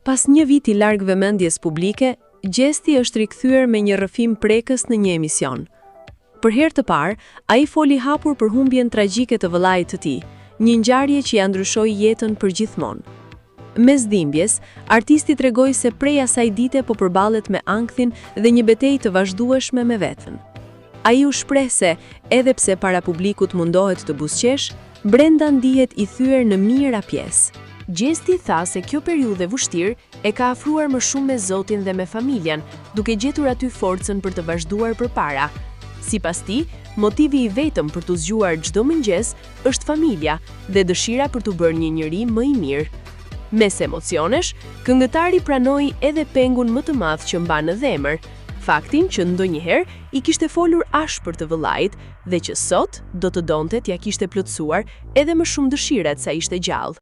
Pas një vit i larg vëmendjes publike, Gjesti është rikthyer me një rrëfim prekës në një emision. Për herë të parë, ai foli hapur për humbjen tragjike të vëllait të tij, një ngjarje që ia ndryshoi jetën përgjithmonë. Mes dhimbjes, artisti tregoi se prej asaj dite po përballet me ankthin dhe një betejë të vazhdueshme me veten. Ai u shpreh se, edhe pse para publikut mundohet të buzëqesh, brenda ndihet i thyer në mijëra pjesë. Gjesti tha se kjo periudhë e vështirë e ka afruar më shumë me Zotin dhe me familjen, duke gjetur aty forcën për të vazhduar përpara. Sipas tij, motivi i vetëm për të zgjuar çdo mëngjes është familja dhe dëshira për të bërë një njeri më i mirë. Mes emocionesh, këngëtari pranoi edhe pengun më të madh që mban në zemër, faktin që ndonjëherë i kishte folur ashpër të vëllait dhe që sot do të donte t'ja kishte plotësuar edhe më shumë dëshirat sa ishte gjallë.